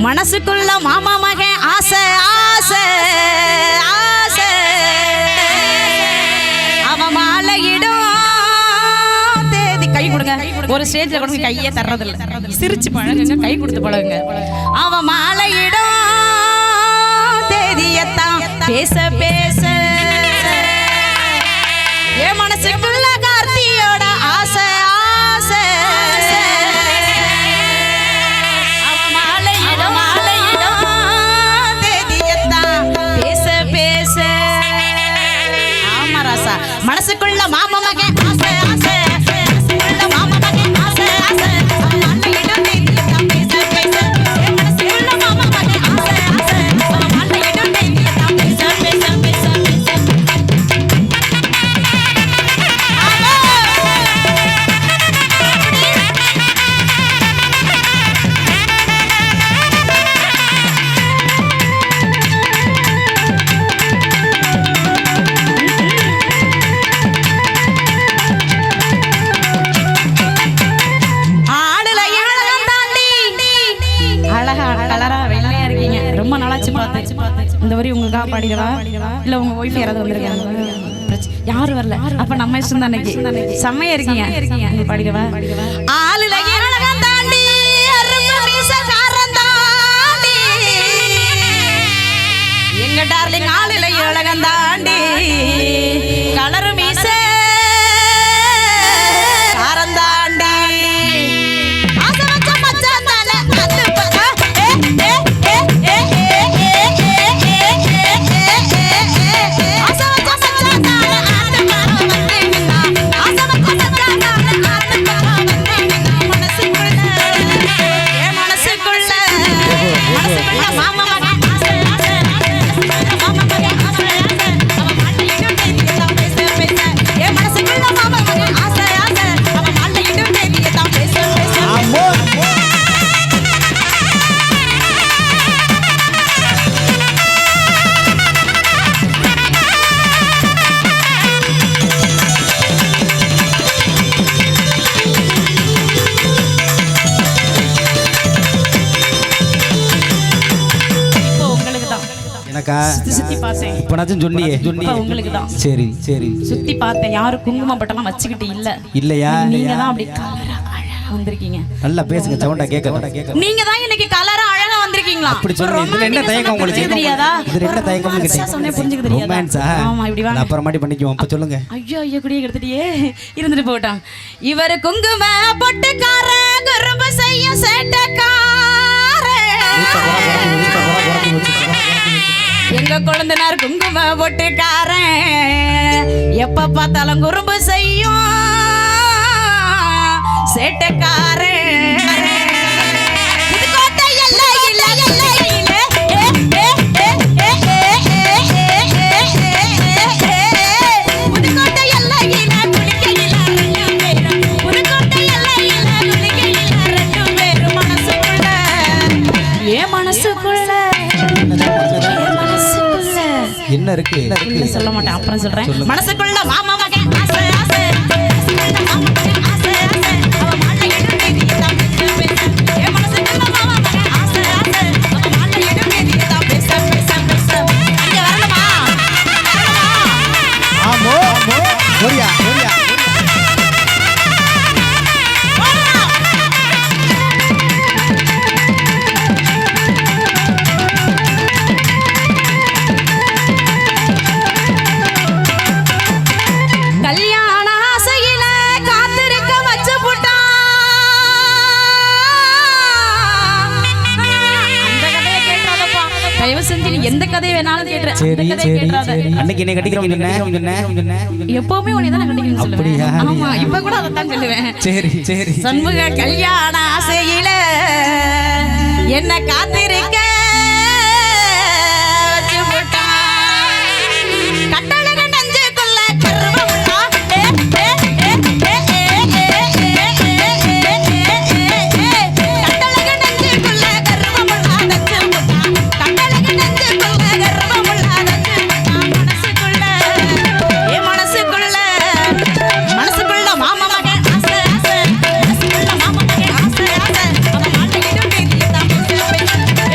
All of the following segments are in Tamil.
மனசுக்குள்ள மாமா மகன் ஆசை ஆசை ஆசை அவன் மாலையிடும் தேதி. கை கொடுங்க. ஒரு ஸ்டேஜ்ல கொடுங்க கையே தர்றதில்ல. சிரிச்சு பழகுங்க, கை கொடுத்து பழகுங்க. அவன் மாலையிடும் தேதியத்தான் பேச பேச என் மனசுக்குள்ள கார்த்தியோட ஆசை ஆசை. அவன் மாலையிடும் தேதியத்தான் பேச பேச. ஆமா ராசா, மனசுக்குள்ள மாமா மகன் ஆசை ஆசை. மனசுக்குள்ள மாமா மகன் ஆசை ஆசை. மாலையிடும் தேதியத்தான் பேச பேச. என் மனசுக்குள்ள மாமா மகன் ஆசை ஆசை. மாலையிடும் தேதியத்தான் பேச பேச பேச பேச. ரொம்ப நாளாச்சு பார்த்தேன். இந்த வரி உங்களுக்காக பாடிடவா இல்ல உங்க ஒய்ஃப் யாராவது வந்திருக்காங்க? யாரும் வரல, அப்ப நம்ம இஷ்டம் தான். அன்னைக்கு செம்மையா இருக்கீங்க, பாடிடவா? ஆளுல ஏழகம் தாண்டி அருமை மீசக்காரன் தாண்டி எங்க டார்லிங். ஆளுல ஏழகம் தாண்டி கலரு மீச காரன் தாண்டி சுத்தி பார்த்தேன். இப்பனாச்சும் சொன்னியே. உங்களுக்கு தான். சரி சரி. சுத்தி பார்த்தேன். யாரும் குங்குமம் பட்டெல்லாம் வச்சுக்கிட்டு இல்ல. இல்லையா? நீங்க தான் அப்படி கலரா அழகா வந்திருக்கீங்க. நல்லா பேசுங்க, சவுண்டா கேட்க. நீங்க தான் இன்னைக்கு கலரா அழகா வந்திருக்கீங்களா? அப்படி சொல்லுங்க. இதுல என்ன தயக்கம் உங்களுக்கு தெரியாதா? இதுல என்ன தயக்கம் உங்களுக்கு? சொன்னே புரிஞ்சுக்க தெரியாதா? ரொமான்ஸா? ஆமா, இப்படி வாங்க. அப்புறமாட்டி பண்ணிக்குவோம். அப்ப சொல்லுங்க. ஐயோ குடியே எடுத்துட்டியே. இருந்துட்டு போட்டான். இவர் குங்கும பொட்டுக்கார குறும்பு செய்ய சேட்டக்கார. எங்க குழந்தைனார் குங்கும பொட்டுக்காரன் எப்ப பார்த்தாலும் குறும்பு செய்யும் சேட்டக்காரன். என்ன இருக்கு? சொல்ல மாட்டேன், அப்புறம் சொல்றேன். மனசுக்குள்ள மாமா மகன் ஆசை ஆசை. மாமா மகன் ஆசை ஆசை. அவ மாலையிடும் தேதியத்தான் பேச பேச. என் மனசுக்குள்ள மாமா மகன் ஆசை ஆசை. அவ மாலையிடும் தேதியத்தான் பேச பேச பேச. அங்க வரணுமா? ஆமோ ஓடியா ஓடியா. கல்யாண ஆசையில காத்திருக்க வச்சு போட்டா. அந்த கதையை கேட்றாதப்பா. தயவு செஞ்சு நீ எந்த கதையை வேணாலும் கேட்ற. அந்த கதையை கேட்றாத. அன்னைக்கு என்ன கட்டிக்கிறோம்? எப்பவுமே உன்னை தான் கட்டிக்கணும்னு சொல்லுவேன். ஆமா, இப்ப கூட அதை தான் சொல்லுவேன். சரி சரி. சண்முக கல்யாண ஆசையில என்ன காத்திருக்க வச்சு போட்டா. கட்டழக நெஞ்சுக்குள்ள கருவமுள்ளா. கட்டழக நெஞ்சுக்குள்ள கருவமுள்ளா தச்சு போட்டா. கட்டழக நெஞ்சுக்குள்ள கருவமுள்ளா தச்சு போட்டா. மனசுக்குள்ள மனசுக்குள்ள மாமா மகன் ஆசை ஆசை. மனசுக்குள்ள மாமா மகன் ஆசை ஆசை. அவ மாலையிடும் தேதியத்தான் பேச பேச.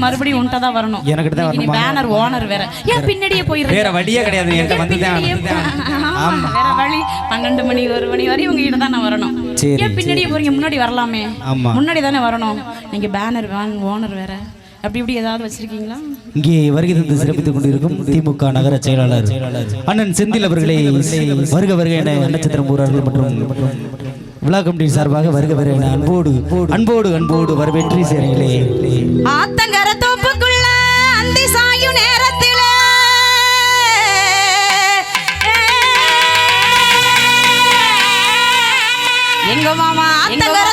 மறுபடியும் உன்கிட்ட தான் வரணும். எனக்கிட்ட தான் நீ வரணுமா? பேனர் ஓனர் வேற. ஏன் பின்னாடியே போயிடுறீங்க? வேற வழியே கிடையாது, என்கிட்ட வந்துதான். ஆமா, வேற வழி. 12 மணி 1 மணி வரையும் உங்ககிட்ட தான் நான் வரணும். சரி, ஏன் பின்னாடியே போறீங்க? முன்னாடி வரலாமே. ஆமா. முன்னாடி தானே வரணும். நீங்க பேனர் ஓனர் வேற. அப்படி இப்படி ஏதாவது வச்சிருக்கீங்களா? இங்கே வருகை தந்து சிறப்பித்துக் கொண்டிருக்கும் திமுக நகர செயலாளர் அண்ணன் செந்தில் அவர்களை வருக வருக என நட்சத்திரம் ஊரார்கள் மற்றும் விழா கமிட்டி சார்பாக வருக வருக என அன்போடு அன்போடு அன்போடு வரவேற்றி சேருங்களே. ஆத்தங்கர தோப்புக்குள்ள அந்தி சாயும் நேரத்தில எங்க மாமா ஆத்தங்கர